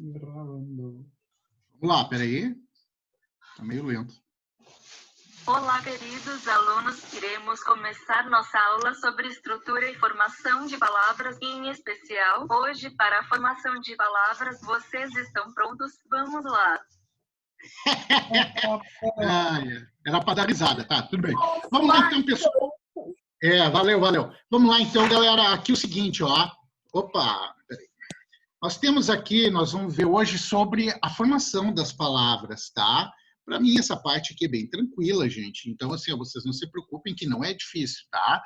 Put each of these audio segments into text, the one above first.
Gravando. Vamos lá, peraí. Tá meio lento. Olá, queridos alunos. Iremos começar nossa aula sobre estrutura e formação de palavras, em especial, hoje, para a formação de palavras. Vocês estão prontos? Vamos lá. Era para dar risada, tá? Tudo bem. Vamos lá, então, pessoal. Valeu. Vamos lá, então, galera. Aqui o seguinte, ó. Opa, peraí. Nós vamos ver hoje sobre a formação das palavras, tá? Para mim, essa parte aqui é bem tranquila, gente. Então, assim, vocês não se preocupem que não é difícil, tá?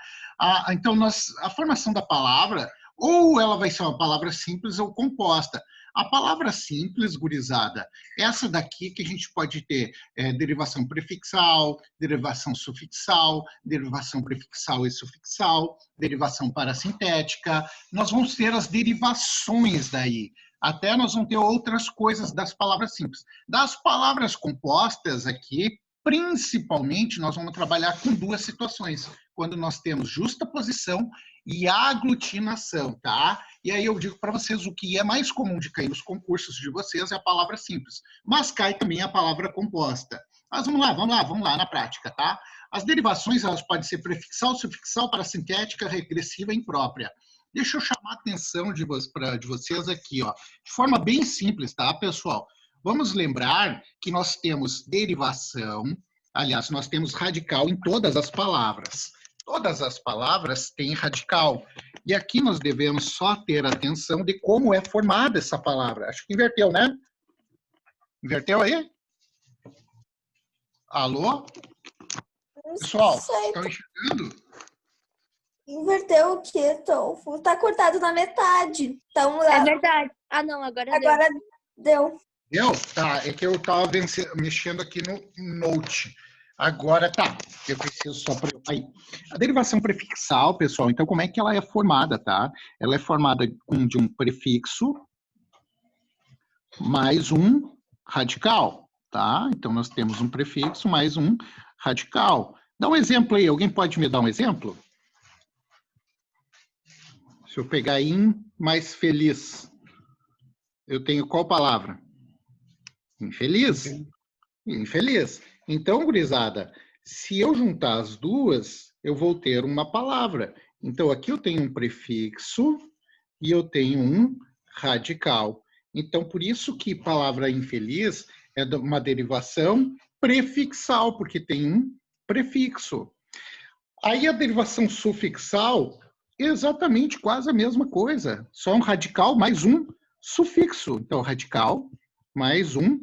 Então, a formação da palavra, ou ela vai ser uma palavra simples ou composta. A palavra simples, gurizada, essa daqui que a gente pode ter derivação prefixal, derivação sufixal, derivação prefixal e sufixal, derivação parasintética. Nós vamos ter as derivações daí. Até nós vamos ter outras coisas das palavras simples. Das palavras compostas aqui, principalmente, nós vamos trabalhar com duas situações. Quando nós temos justaposição e aglutinação, tá? E aí eu digo para vocês, o que é mais comum de cair nos concursos de vocês é a palavra simples. Mas cai também a palavra composta. Mas vamos lá na prática, tá? As derivações, elas podem ser prefixal, sufixal, parasintética, regressiva e imprópria. Deixa eu chamar a atenção de vocês aqui, ó, de forma bem simples, tá, pessoal? Vamos lembrar que nós temos derivação, aliás, nós temos radical em todas as palavras. Todas as palavras têm radical. E aqui nós devemos só ter atenção de como é formada essa palavra. Acho que inverteu, né? Inverteu aí? Alô? Pessoal, estão enxergando? Inverteu o quê, Tolfo? Tá cortado na metade. Então, é verdade. Ah, não, agora deu. Deu? Tá, é que eu estava mexendo aqui no Note. Agora tá, eu preciso só para aí. A derivação prefixal, pessoal, então como é que ela é formada, tá? Ela é formada de um prefixo mais um radical, tá? Então nós temos um prefixo mais um radical. Dá um exemplo aí, alguém pode me dar um exemplo? Se eu pegar in mais feliz, eu tenho qual palavra? Infeliz. Infeliz. Então, gurizada, se eu juntar as duas, eu vou ter uma palavra. Então, aqui eu tenho um prefixo e eu tenho um radical. Então, por isso que palavra infeliz é uma derivação prefixal, porque tem um prefixo. Aí a derivação sufixal, exatamente quase a mesma coisa. Só um radical mais um sufixo. Então, radical mais um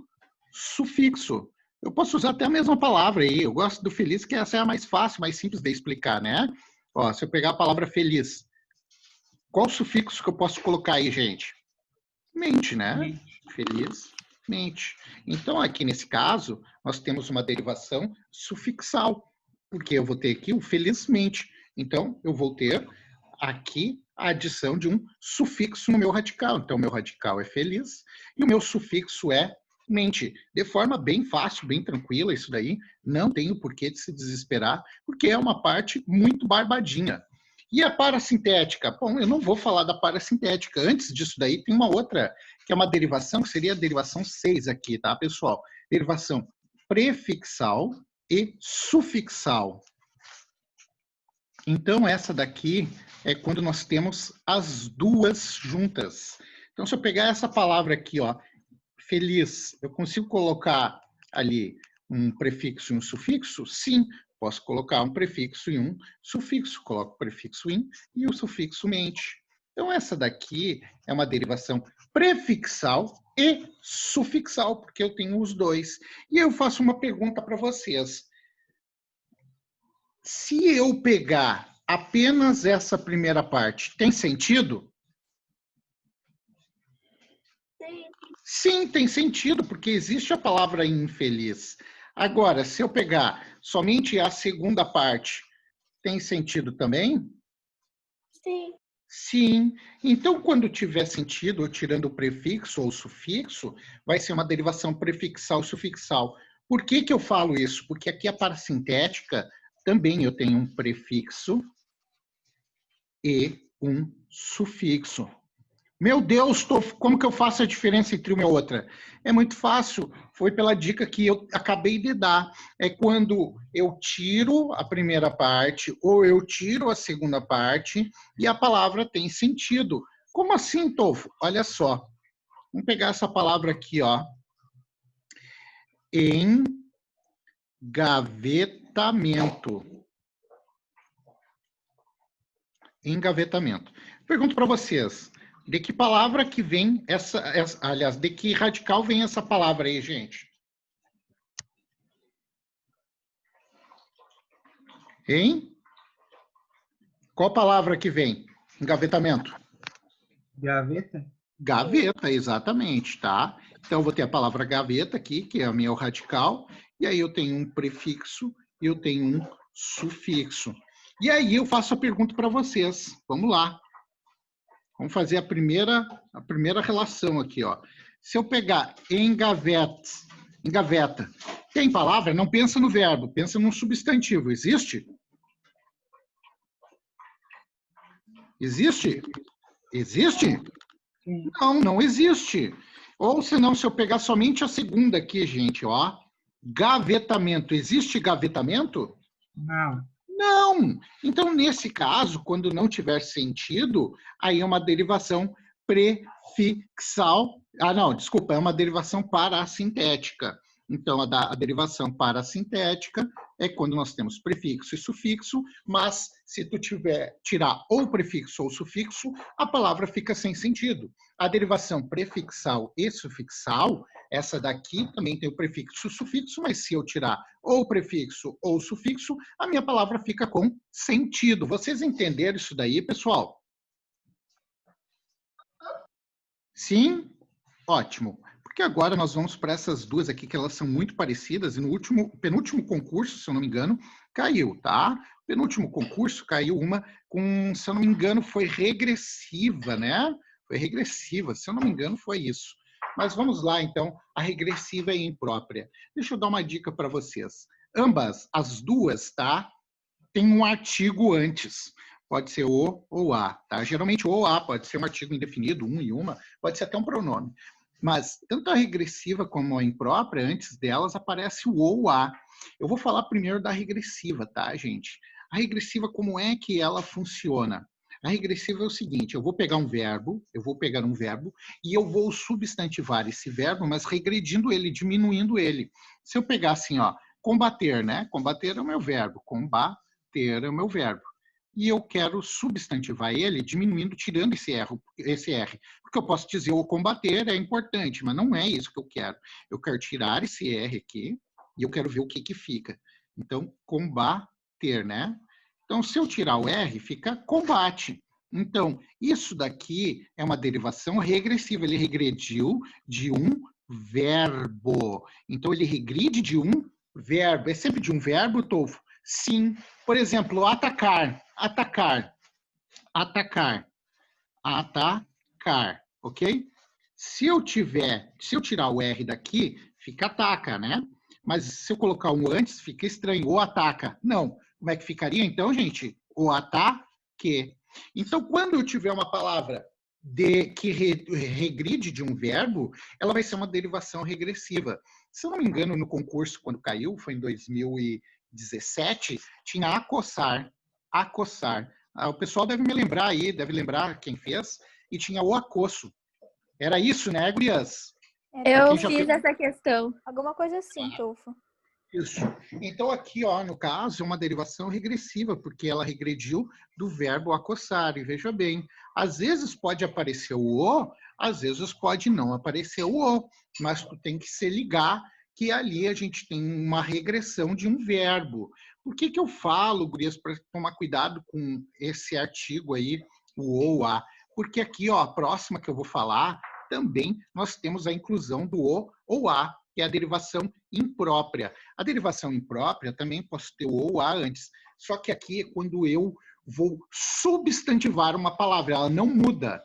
sufixo. Eu posso usar até a mesma palavra aí. Eu gosto do feliz, que essa é a mais fácil, mais simples de explicar, né? Ó, se eu pegar a palavra feliz, qual sufixo que eu posso colocar aí, gente? Mente, né? Feliz, mente. Então, aqui nesse caso, nós temos uma derivação sufixal, porque eu vou ter aqui o felizmente. Então, eu vou ter aqui a adição de um sufixo no meu radical. Então, o meu radical é feliz e o meu sufixo é mente. De forma bem fácil, bem tranquila, isso daí, não tem o porquê de se desesperar, porque é uma parte muito barbadinha. E a parasintética? Bom, eu não vou falar da parasintética. Antes disso daí, tem uma outra, que é uma derivação, que seria a derivação 6 aqui, tá, pessoal? Derivação prefixal e sufixal. Então, essa daqui é quando nós temos as duas juntas. Então, se eu pegar essa palavra aqui, ó, feliz, eu consigo colocar ali um prefixo e um sufixo? Sim, posso colocar um prefixo e um sufixo. Coloco o prefixo in e o sufixo mente. Então, essa daqui é uma derivação prefixal e sufixal, porque eu tenho os dois. E eu faço uma pergunta para vocês. Se eu pegar apenas essa primeira parte, tem sentido? Sim, tem sentido, porque existe a palavra infeliz. Agora, se eu pegar somente a segunda parte, tem sentido também? Sim. Sim. Então, quando tiver sentido, ou tirando o prefixo ou o sufixo, vai ser uma derivação prefixal e sufixal. Por que que eu falo isso? Porque aqui a parasintética também eu tenho um prefixo e um sufixo. Meu Deus, como que eu faço a diferença entre uma e outra? É muito fácil, foi pela dica que eu acabei de dar. É quando eu tiro a primeira parte ou eu tiro a segunda parte e a palavra tem sentido. Como assim, Tolfo? Olha só, vamos pegar essa palavra aqui, ó. Engavetamento. Engavetamento. Pergunto para vocês, de que palavra que vem aliás, de que radical vem essa palavra aí, gente? Hein? Qual palavra que vem? Engavetamento. Gaveta? Gaveta, exatamente, tá? Então, eu vou ter a palavra gaveta aqui, que é a minha radical, e aí eu tenho um prefixo e eu tenho um sufixo. E aí eu faço a pergunta para vocês. Vamos lá. Vamos fazer a primeira relação aqui, ó. Se eu pegar engaveta, tem palavra? Não pensa no verbo, pensa num substantivo. Existe? Existe? Existe? Não, não existe. Ou senão, se eu pegar somente a segunda aqui, gente, ó. Gavetamento. Existe gavetamento? Não. Não. Então, nesse caso, quando não tiver sentido, aí é uma derivação prefixal. Ah, não, desculpa, é uma derivação parassintética. Então, a derivação parassintética é quando nós temos prefixo e sufixo, mas se tu tirar ou prefixo ou sufixo, a palavra fica sem sentido. A derivação prefixal e sufixal, essa daqui também tem o prefixo e o sufixo, mas se eu tirar ou prefixo ou sufixo, a minha palavra fica com sentido. Vocês entenderam isso daí, pessoal? Sim? Ótimo. Porque agora nós vamos para essas duas aqui, que elas são muito parecidas, e no penúltimo concurso, se eu não me engano, caiu, tá? Penúltimo concurso caiu uma com, se eu não me engano, foi regressiva, né? Foi regressiva, se eu não me engano, foi isso. Mas vamos lá, então, a regressiva e imprópria. Deixa eu dar uma dica para vocês. Ambas, as duas, tá? Tem um artigo antes. Pode ser o ou a, tá? Geralmente o ou a pode ser um artigo indefinido, um e uma, pode ser até um pronome. Mas tanto a regressiva como a imprópria, antes delas aparece o ou a. Eu vou falar primeiro da regressiva, tá, gente? A regressiva, como é que ela funciona? A regressiva é o seguinte, eu vou pegar um verbo e eu vou substantivar esse verbo, mas regredindo ele, diminuindo ele. Se eu pegar assim, ó, combater, né? Combater é o meu verbo, combater é o meu verbo. E eu quero substantivar ele, diminuindo, tirando esse R. Porque eu posso dizer o combater é importante, mas não é isso que eu quero. Eu quero tirar esse R aqui e eu quero ver o que que fica. Então, combater, né? Então, se eu tirar o R, fica combate. Então, isso daqui é uma derivação regressiva. Ele regrediu de um verbo. Então, ele regride de um verbo. É sempre de um verbo, Tolfo? Sim. Por exemplo, atacar. Atacar, atacar, atacar, ok? Se eu tirar o R daqui, fica ataca, né? Mas se eu colocar um antes, fica estranho, ou ataca. Não. Como é que ficaria então, gente? O ataque. Então, quando eu tiver uma palavra que regride de um verbo, ela vai ser uma derivação regressiva. Se eu não me engano, no concurso, quando caiu, foi em 2017, tinha acossar. Acossar. O pessoal deve me lembrar aí, deve lembrar quem fez, e tinha o acosso. Era isso, né, gurias? Eu fiz essa questão. Alguma coisa assim, Tolfo. Isso. Então, aqui, ó, no caso, é uma derivação regressiva, porque ela regrediu do verbo acossar. E veja bem, às vezes pode aparecer o, às vezes pode não aparecer o, mas tu tem que se ligar que ali a gente tem uma regressão de um verbo. Por que que eu falo, gurias, para tomar cuidado com esse artigo aí, o ou, a? Porque aqui, ó, a próxima que eu vou falar, também nós temos a inclusão do o ou a, que é a derivação imprópria. A derivação imprópria também posso ter o ou a antes, só que aqui é quando eu vou substantivar uma palavra, ela não muda.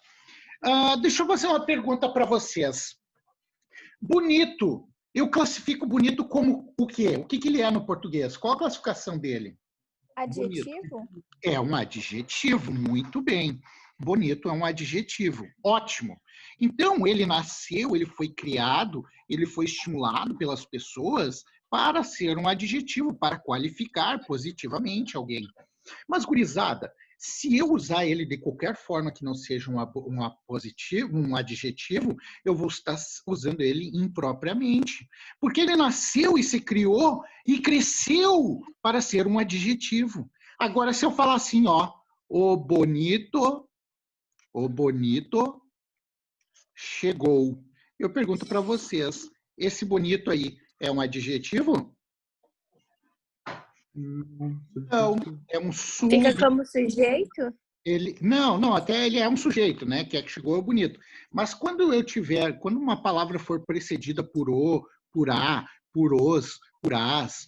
Deixa eu fazer uma pergunta para vocês. Bonito. Eu classifico bonito como o quê? O que que ele é no português? Qual a classificação dele? Adjetivo? Bonito. É um adjetivo, muito bem. Bonito é um adjetivo. Ótimo. Então, ele nasceu, ele foi criado, ele foi estimulado pelas pessoas para ser um adjetivo, para qualificar positivamente alguém. Mas, gurizada, se eu usar ele de qualquer forma que não seja um adjetivo, eu vou estar usando ele impropriamente. Porque ele nasceu e se criou e cresceu para ser um adjetivo. Agora, se eu falar assim, ó, o bonito chegou. Eu pergunto para vocês, esse bonito aí é um adjetivo? Não, é um Fica como sujeito? Não, até ele é um sujeito, né? Que é que chegou é bonito. Mas quando uma palavra for precedida por o, por a, por os, por as,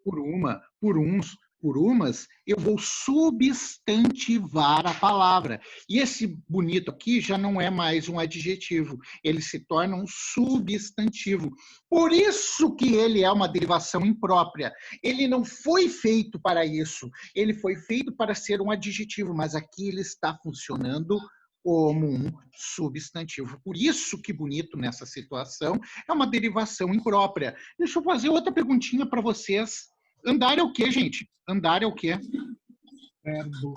por uma, por uns, por umas, eu vou substantivar a palavra. E esse bonito aqui já não é mais um adjetivo, ele se torna um substantivo. Por isso que ele é uma derivação imprópria. Ele não foi feito para isso, ele foi feito para ser um adjetivo, mas aqui ele está funcionando como um substantivo. Por isso que bonito nessa situação é uma derivação imprópria. Deixa eu fazer outra perguntinha para vocês. Andar é o quê, gente? Andar é o quê? Verbo.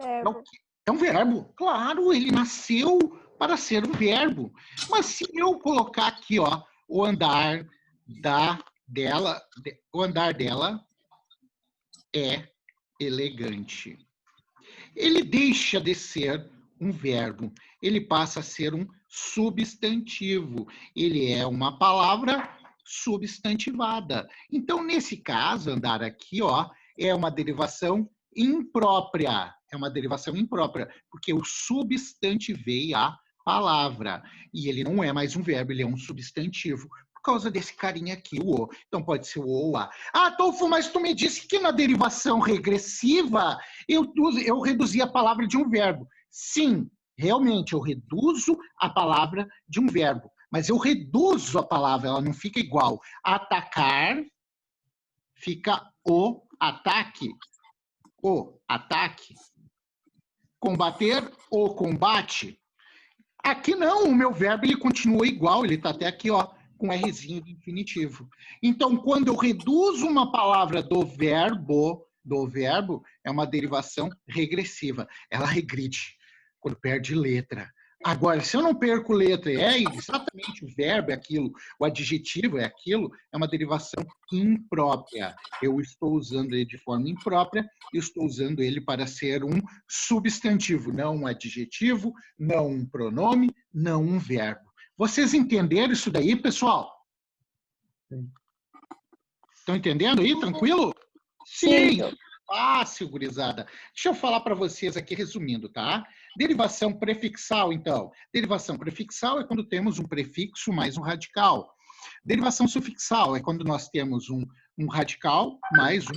É um verbo. Claro, ele nasceu para ser um verbo. Mas se eu colocar aqui, ó, o andar dela é elegante. Ele deixa de ser um verbo. Ele passa a ser um substantivo. Ele é uma palavra substantivada. Então, nesse caso, andar aqui, ó, é uma derivação imprópria. É uma derivação imprópria, porque eu substantivei a palavra. E ele não é mais um verbo, ele é um substantivo. Por causa desse carinha aqui, o o. Então, pode ser o ou a. Ah, Tolfo, mas tu me disse que na derivação regressiva eu reduzi a palavra de um verbo. Sim, realmente, eu reduzo a palavra de um verbo. Mas eu reduzo a palavra, ela não fica igual. Atacar fica o ataque. O ataque. Combater, o combate. Aqui não, o meu verbo ele continua igual, ele está até aqui, ó, com Rzinho de infinitivo. Então, quando eu reduzo uma palavra do verbo, é uma derivação regressiva. Ela regride quando perde letra. Agora, se eu não perco letra, é exatamente o verbo, é aquilo, o adjetivo é aquilo, é uma derivação imprópria. Eu estou usando ele de forma imprópria, eu estou usando ele para ser um substantivo, não um adjetivo, não um pronome, não um verbo. Vocês entenderam isso daí, pessoal? Sim. Estão entendendo aí? Tranquilo? Sim! Fácil, gurizada. Deixa eu falar para vocês aqui, resumindo, tá? Derivação prefixal, então. Derivação prefixal é quando temos um prefixo mais um radical. Derivação sufixal é quando nós temos um radical mais um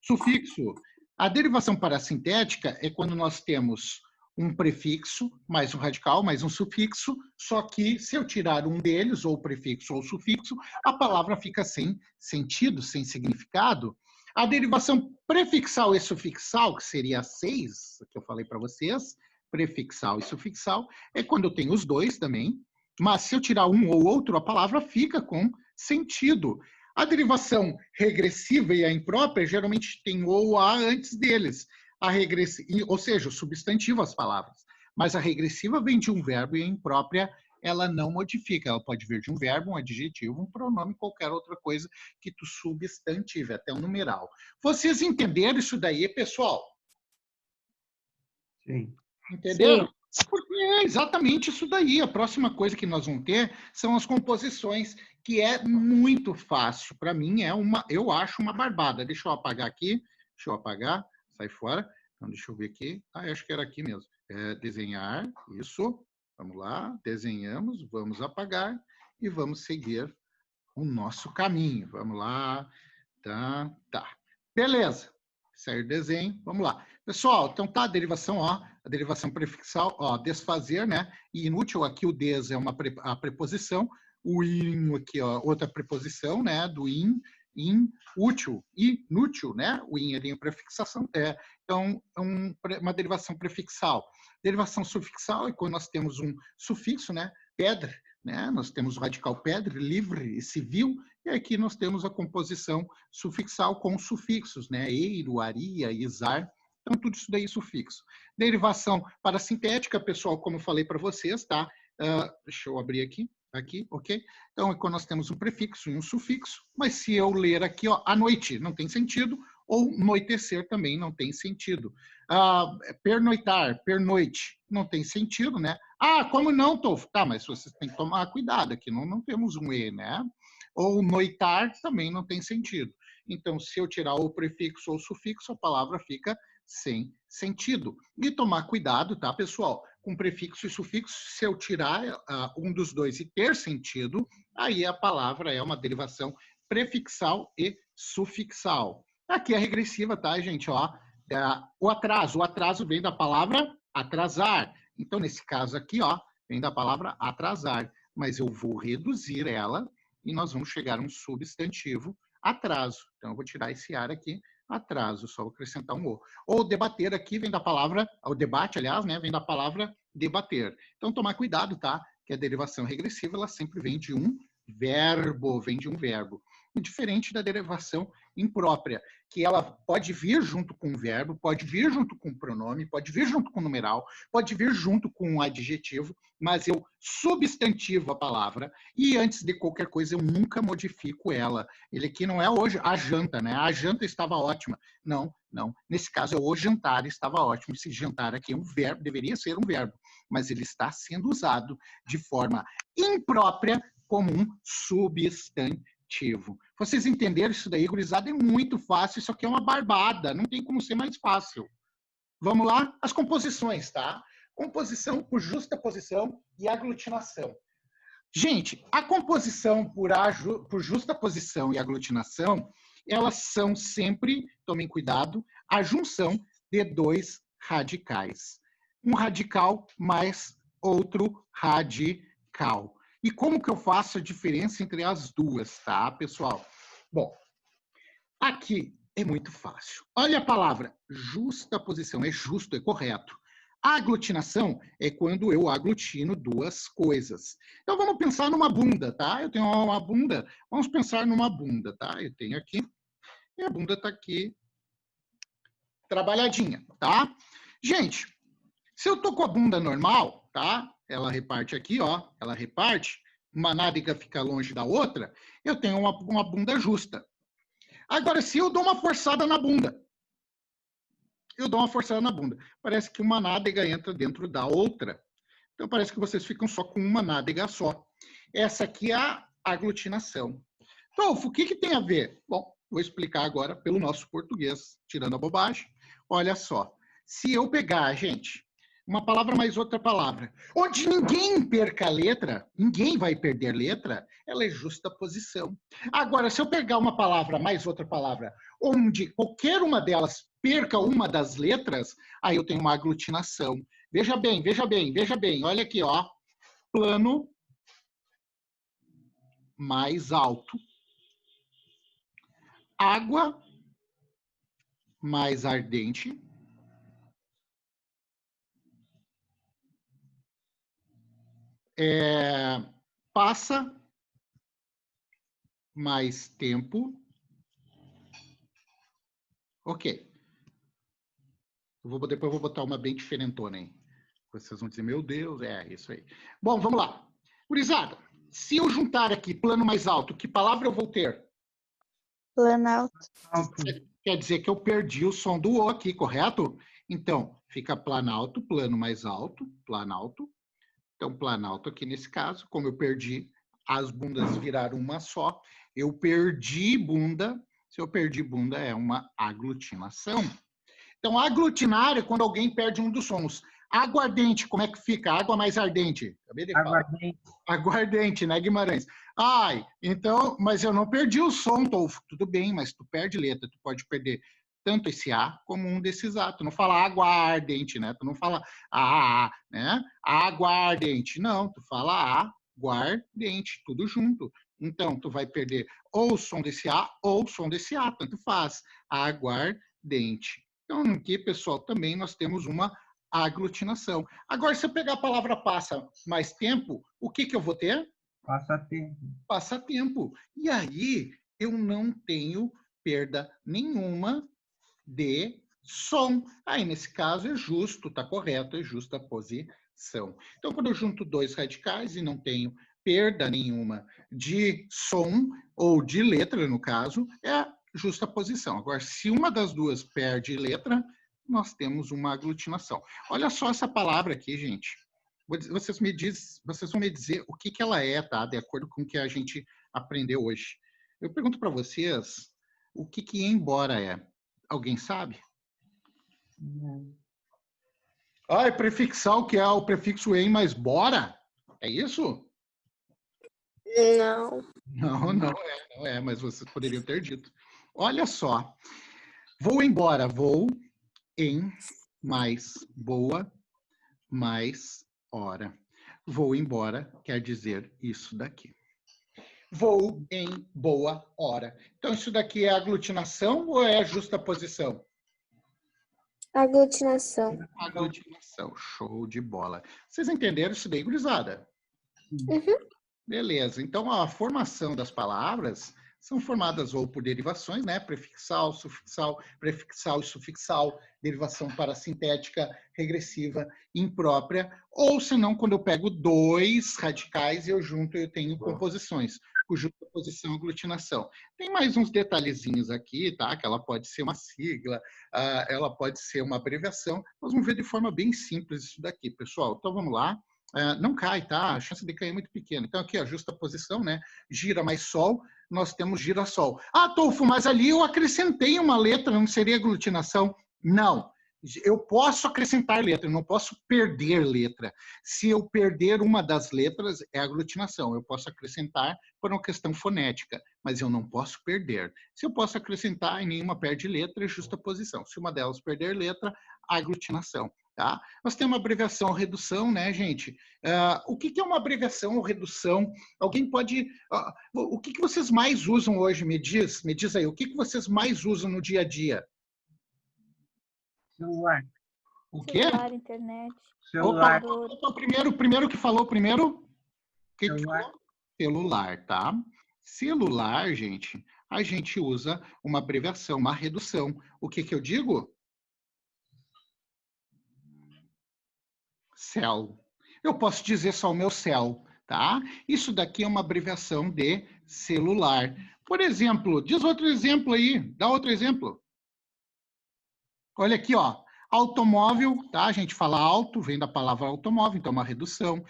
sufixo. A derivação parassintética é quando nós temos um prefixo mais um radical mais um sufixo, só que se eu tirar um deles, ou o prefixo ou o sufixo, a palavra fica sem sentido, sem significado. A derivação prefixal e sufixal, que seria a 6, que eu falei para vocês, prefixal e sufixal, é quando eu tenho os dois também, mas se eu tirar um ou outro, a palavra fica com sentido. A derivação regressiva e a imprópria geralmente tem o ou a antes deles, ou seja, o substantivo as palavras. Mas a regressiva vem de um verbo e a imprópria ela não modifica, ela pode vir de um verbo, um adjetivo, um pronome, qualquer outra coisa que tu substantive, até um numeral. Vocês entenderam isso daí, pessoal? Sim. Entenderam? Sim. Porque é exatamente isso daí. A próxima coisa que nós vamos ter são as composições, que é muito fácil. Para mim, eu acho uma barbada. Deixa eu apagar aqui. Deixa eu apagar. Sai fora. Então, deixa eu ver aqui. Acho que era aqui mesmo. Desenhar. Isso. Vamos lá, desenhamos, vamos apagar e vamos seguir o nosso caminho. Vamos lá, tá. Beleza, sair desenho, vamos lá. Pessoal, então tá a derivação, ó, a derivação prefixal, ó, desfazer, né? E inútil, aqui o des é a preposição, o in aqui, ó, outra preposição, né? Do in, inútil, inútil, né? O in é prefixação, então, uma derivação prefixal. Derivação sufixal é quando nós temos um sufixo, né? Pedra, né? Nós temos o radical pedra, livre e civil, e aqui nós temos a composição sufixal com sufixos, né? Eiro, aria, izar. Então, tudo isso daí é sufixo. Derivação parasintética, pessoal, como eu falei para vocês, tá? Deixa eu abrir aqui, ok? Então, é quando nós temos um prefixo e um sufixo, mas se eu ler aqui, ó, à noite, não tem sentido, ou noitecer também não tem sentido. Pernoitar, pernoite, não tem sentido, né? Como não, Tolfo? Tá, mas vocês têm que tomar cuidado, aqui não temos um E, né? Ou noitar também não tem sentido. Então, se eu tirar o prefixo ou o sufixo, a palavra fica sem sentido. E tomar cuidado, tá, pessoal? Com prefixo e sufixo, se eu tirar um dos dois e ter sentido, aí a palavra é uma derivação prefixal e sufixal. Aqui é regressiva, tá, gente? Ó, o atraso vem da palavra atrasar. Então, nesse caso aqui, ó, vem da palavra atrasar. Mas eu vou reduzir ela e nós vamos chegar a um substantivo atraso. Então, eu vou tirar esse ar aqui, atraso, só vou acrescentar um O. Ou debater aqui vem da palavra, o debate, aliás, né, vem da palavra debater. Então, tomar cuidado, tá? Que a derivação regressiva, ela sempre vem de um verbo, diferente da derivação imprópria, que ela pode vir junto com o verbo, pode vir junto com o pronome, pode vir junto com o numeral, pode vir junto com o adjetivo, mas eu substantivo a palavra e antes de qualquer coisa eu nunca modifico ela. Ele aqui não é hoje a janta, né? A janta estava ótima. Não. Nesse caso é o jantar estava ótimo. Esse jantar aqui é um verbo, deveria ser um verbo, mas ele está sendo usado de forma imprópria como um substantivo. Vocês entenderam isso daí, gurizada? É muito fácil, isso aqui é uma barbada, não tem como ser mais fácil. Vamos lá? As composições, tá? Composição por justaposição e aglutinação. Gente, a composição por justaposição e aglutinação, elas são sempre, tomem cuidado, a junção de dois radicais. Um radical mais outro radical. E como que eu faço a diferença entre as duas, tá, pessoal? Bom, aqui é muito fácil. Olha a palavra justaposição, é justo, é correto. A aglutinação é quando eu aglutino duas coisas. Então, vamos pensar numa bunda, tá? Eu tenho uma bunda, vamos pensar numa bunda, tá? Eu tenho aqui, e a bunda tá aqui, trabalhadinha, tá? Gente, se eu tô com a bunda normal, tá? Ela reparte aqui, ó, ela reparte, uma nádega fica longe da outra, eu tenho uma bunda justa. Agora, se eu dou uma forçada na bunda, parece que uma nádega entra dentro da outra. Então, parece que vocês ficam só com uma nádega só. Essa aqui é a aglutinação. Tolfo, o que tem a ver? Bom, vou explicar agora pelo nosso português, tirando a bobagem. Olha só, se eu pegar, gente, uma palavra mais outra palavra, onde ninguém perca a letra, ninguém vai perder letra, ela é justaposição. Agora, se eu pegar uma palavra mais outra palavra, onde qualquer uma delas perca uma das letras, aí eu tenho uma aglutinação. Veja bem, olha aqui, ó, plano mais alto, água mais ardente, passa mais tempo. Ok. Depois eu vou botar uma bem diferentona aí. Vocês vão dizer, meu Deus, é isso aí. Bom, vamos lá. Gurizada, se eu juntar aqui plano mais alto, que palavra eu vou ter? Planalto. Quer dizer que eu perdi o som do O aqui, correto? Então, fica planalto, plano mais alto, planalto. Então, planalto aqui nesse caso, como eu perdi, as bundas viraram uma só, eu perdi bunda. Se eu perdi bunda, é uma aglutinação. Então, aglutinar é quando alguém perde um dos sons. Aguardente, como é que fica? Água mais ardente. Acabei de falar. Aguardente, né, Guimarães? Então, mas eu não perdi o som, Tolfo. Tudo bem, mas tu perde letra, tu pode perder tanto esse A como um desses A. Tu não fala aguardente, né? Tu não fala né? Aguardente. Não, tu fala aguardente, tudo junto. Então, tu vai perder ou o som desse A ou o som desse A, tanto faz. Aguardente. Então, aqui, pessoal, também nós temos uma aglutinação. Agora, se eu pegar a palavra passa mais tempo, o que eu vou ter? Passatempo. Passatempo. E aí, eu não tenho perda nenhuma de som. Aí, nesse caso, é justo, está correto, é justa a posição. Então, quando eu junto dois radicais e não tenho perda nenhuma de som, ou de letra, no caso, é justa posição. Agora, se uma das duas perde letra, nós temos uma aglutinação. Olha só essa palavra aqui, gente. Vocês vão me dizer o que ela é, tá? De acordo com o que a gente aprendeu hoje. Eu pergunto para vocês o que embora é. Alguém sabe? Não. Ah, é prefixal, que é o prefixo em mais bora? É isso? Não. Não é, mas vocês poderiam ter dito. Olha só. Vou embora, vou em mais boa, mais hora. Vou embora quer dizer isso daqui. Vou em boa hora. Então, isso daqui é aglutinação ou é justaposição? Aglutinação. Aglutinação. Show de bola. Vocês entenderam isso daí, gurizada? Uhum. Beleza. Então, a formação das palavras são formadas ou por derivações, né? Prefixal, sufixal, prefixal e sufixal, derivação parasintética, regressiva, imprópria, ou senão, quando eu pego dois radicais e eu junto, eu tenho composições, com justaposição e aglutinação. Tem mais uns detalhezinhos aqui, tá? Que ela pode ser uma sigla, ela pode ser uma abreviação. Nós vamos ver de forma bem simples isso daqui, pessoal. Então, vamos lá. Não cai, tá? A chance de cair é muito pequena. Então, aqui, a justaposição, né? Gira mais sol, nós temos girassol. Ah, Tolfo, mas ali eu acrescentei uma letra, não seria aglutinação? Não. Eu posso acrescentar letra, não posso perder letra. Se eu perder uma das letras, é aglutinação. Eu posso acrescentar por uma questão fonética, mas eu não posso perder. Se eu posso acrescentar e nenhuma perde letra, é justaposição. Se uma delas perder letra, aglutinação. Tá? Nós temos uma abreviação ou redução, né, gente? O que é uma abreviação ou redução? Alguém pode... o que vocês mais usam hoje? Me diz aí, o que vocês mais usam no dia a dia? Celular. O quê? Celular, internet. Celular. Opa, primeiro que falou primeiro? O que Celular. falou? Celular, tá? Celular, gente, a gente usa uma abreviação, uma redução. O que eu digo? Cell. Eu posso dizer só o meu cell, tá? Isso daqui é uma abreviação de celular. Por exemplo, diz outro exemplo aí, dá outro exemplo. Olha aqui, ó, automóvel, tá? A gente fala auto, vem da palavra automóvel, então é uma redução.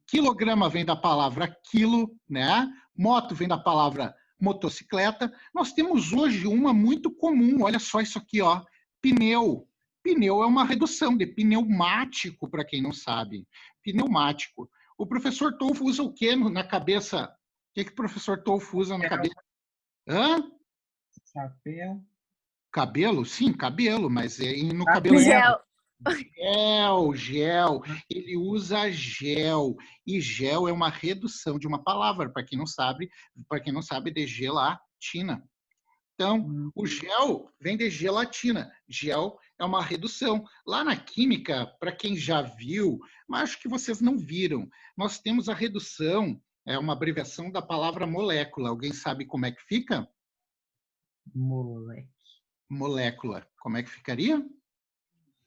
Quilograma vem da palavra quilo, né? Moto vem da palavra motocicleta. Nós temos hoje uma muito comum, olha só isso aqui, ó, pneu. Pneu é uma redução de pneumático, para quem não sabe. Pneumático. O professor Tolfo usa o quê na cabeça? O que o professor Tolfo usa na cabeça? Hã? Chapéu. Cabelo? Sim, cabelo, mas no cabelo... Gel. Gel. Ele usa gel. E gel é uma redução de uma palavra, para quem não sabe, de gelatina. Então, o gel vem de gelatina. Gel é uma redução. Lá na química, para quem já viu, mas acho que vocês não viram, nós temos a redução, é uma abreviação da palavra molécula. Alguém sabe como é que fica? Molécula. Como é que ficaria?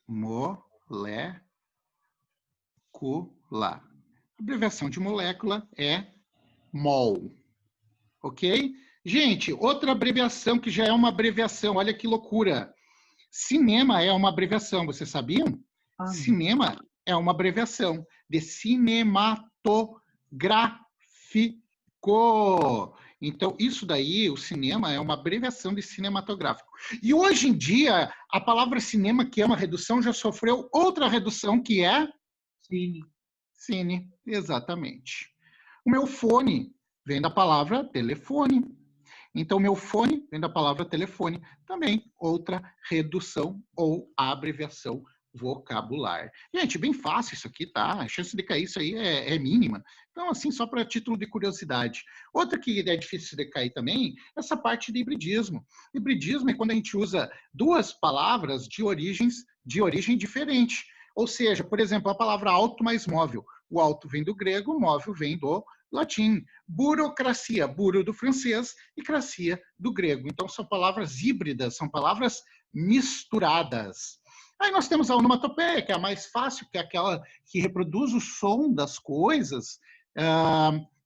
Molécula. A abreviação de molécula é mol. Ok? Gente, outra abreviação que já é uma abreviação, olha que loucura. Cinema é uma abreviação, vocês sabiam? Cinema é uma abreviação de cinematográfico. Então, isso daí, o cinema, é uma abreviação de cinematográfico. E hoje em dia, a palavra cinema, que é uma redução, já sofreu outra redução, que é... Cine. Cine, exatamente. O meu fone vem da palavra telefone. Então, meu fone vem da palavra telefone. Também outra redução ou abreviação vocabular. Gente, bem fácil isso aqui, tá? A chance de cair isso aí é mínima. Então, assim, só para título de curiosidade. Outra que é difícil de cair também, essa parte de hibridismo. Hibridismo é quando a gente usa duas palavras de origem diferente. Ou seja, por exemplo, a palavra alto mais móvel. O alto vem do grego, móvel vem do latim. Burocracia, buro do francês e cracia do grego. Então, são palavras híbridas, são palavras misturadas. Aí nós temos a onomatopeia, que é a mais fácil, que é aquela que reproduz o som das coisas.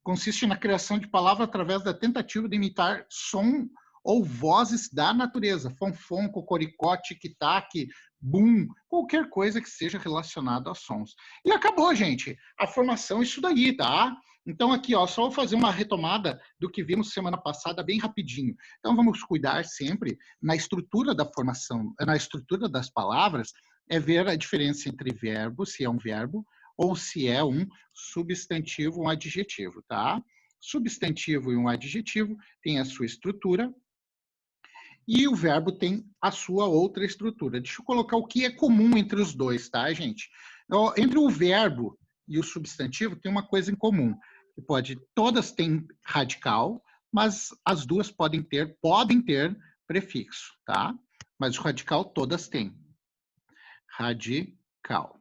Consiste na criação de palavras através da tentativa de imitar som ou vozes da natureza. Fonfon, cocoricó, tic-tac, bum, qualquer coisa que seja relacionada a sons. E acabou, gente. A formação é isso daí, tá? Então, aqui, ó, só vou fazer uma retomada do que vimos semana passada, bem rapidinho. Então, vamos cuidar sempre, na estrutura da formação, na estrutura das palavras, é ver a diferença entre verbo, se é um verbo, ou se é um substantivo, um adjetivo, tá? Substantivo e um adjetivo têm a sua estrutura, e o verbo tem a sua outra estrutura. Deixa eu colocar o que é comum entre os dois, tá, gente? Entre o verbo e o substantivo tem uma coisa em comum. Todas têm radical, mas as duas podem ter prefixo, tá? Mas o radical todas têm. Radical.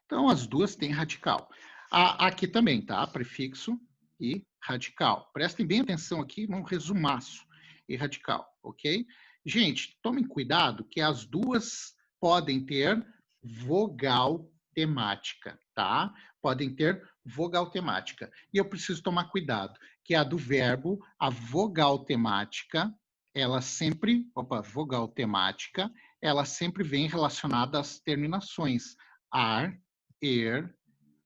Então, as duas têm radical. Aqui também, tá? Prefixo e radical. Prestem bem atenção aqui num resumaço. E radical, ok? Gente, tomem cuidado que as duas podem ter vogal temática, tá? Podem ter vogal temática. E eu preciso tomar cuidado, que a do verbo, a vogal temática, ela sempre vem relacionada às terminações ar, er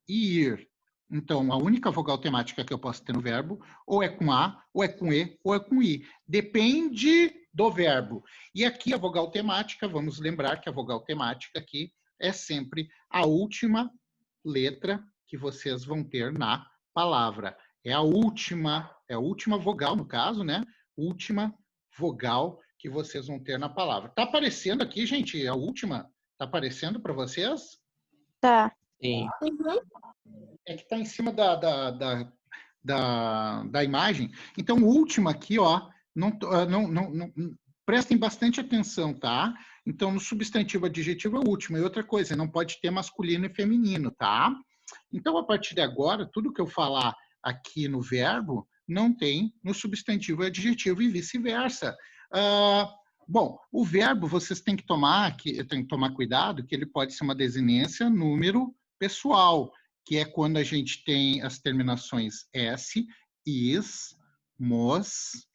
e ir. Então, a única vogal temática que eu posso ter no verbo, ou é com A, ou é com E, ou é com I. Depende do verbo. E aqui a vogal temática, vamos lembrar que a vogal temática aqui é sempre a última letra que vocês vão ter na palavra. É a última vogal, no caso, né? Última vogal que vocês vão ter na palavra. Tá aparecendo aqui, gente, a última? Tá aparecendo para vocês? Tá. Sim. É que está em cima da imagem. Então, o último aqui, ó, prestem bastante atenção, tá? Então, no substantivo adjetivo é o último. E outra coisa, não pode ter masculino e feminino, tá? Então, a partir de agora, tudo que eu falar aqui no verbo, não tem no substantivo e adjetivo e vice-versa. Bom, o verbo vocês têm que tomar cuidado, que ele pode ser uma desinência, número, pessoal, que é quando a gente tem as terminações s, is, mos,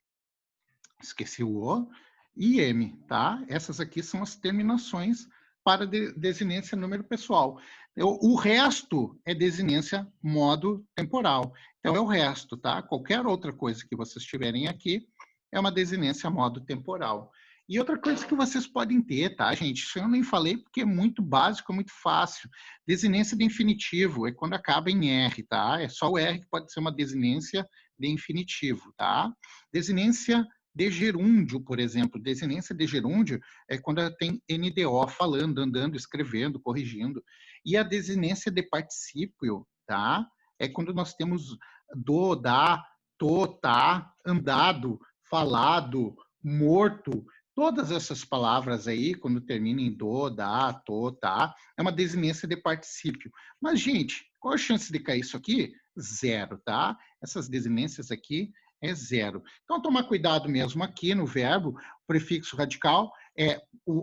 esqueci o o, e m, tá? Essas aqui são as terminações para desinência número pessoal. O resto é desinência modo temporal. Então, é o resto, tá? Qualquer outra coisa que vocês tiverem aqui é uma desinência modo temporal. E outra coisa que vocês podem ter, tá, gente? Isso eu nem falei porque é muito básico, é muito fácil. Desinência de infinitivo é quando acaba em R, tá? É só o R que pode ser uma desinência de infinitivo, tá? Desinência de gerúndio, por exemplo. Desinência de gerúndio é quando tem NDO falando, andando, escrevendo, corrigindo. E a desinência de particípio, tá? É quando nós temos do, da, to, tá, andado, falado, morto. Todas essas palavras aí, quando terminam em do, da, to, tá, é uma desinência de particípio. Mas, gente, qual a chance de cair isso aqui? Zero, tá? Essas desinências aqui é zero. Então, tomar cuidado mesmo aqui no verbo, o prefixo radical é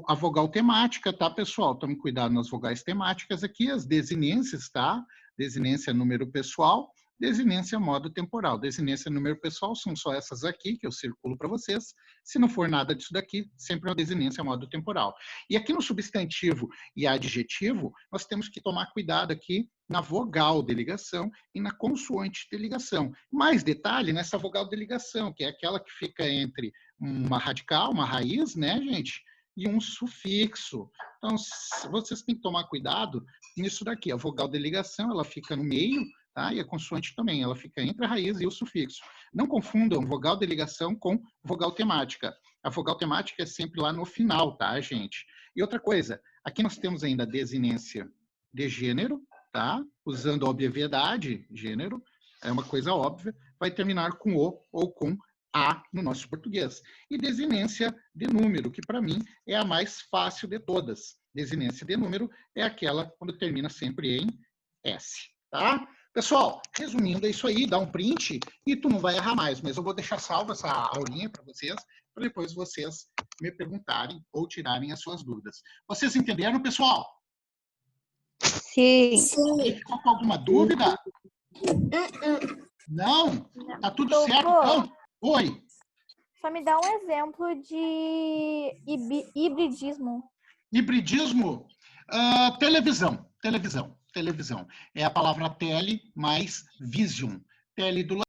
a vogal temática, tá, pessoal? Tome cuidado nas vogais temáticas aqui, as desinências, tá? Desinência número pessoal, desinência modo temporal. Desinência número pessoal são só essas aqui, que eu circulo para vocês. Se não for nada disso daqui, sempre uma desinência modo temporal. E aqui no substantivo e adjetivo, nós temos que tomar cuidado aqui na vogal de ligação e na consoante de ligação. Mais detalhe nessa vogal de ligação, que é aquela que fica entre uma radical, uma raiz, né, gente? E um sufixo. Então, vocês têm que tomar cuidado nisso daqui. A vogal de ligação, ela fica no meio, tá? E a consoante também, ela fica entre a raiz e o sufixo. Não confundam vogal de ligação com vogal temática. A vogal temática é sempre lá no final, tá, gente? E outra coisa, Aqui nós temos ainda a desinência de gênero, tá? Usando a obviedade, gênero, é uma coisa óbvia, vai terminar com o ou com a no nosso português. E desinência de número, que para mim é a mais fácil de todas. Desinência de número é aquela quando termina sempre em S, tá? Pessoal, resumindo, é isso aí, dá um print e tu não vai errar mais, mas eu vou deixar salva essa aulinha para vocês, para depois vocês me perguntarem ou tirarem as suas dúvidas. Vocês entenderam, pessoal? Sim. Alguém ficou com alguma dúvida? Não? Tá tudo certo, então? Oi. Só me dá um exemplo de hibridismo. Hibridismo? Televisão. É a palavra tele mais vision. Tele do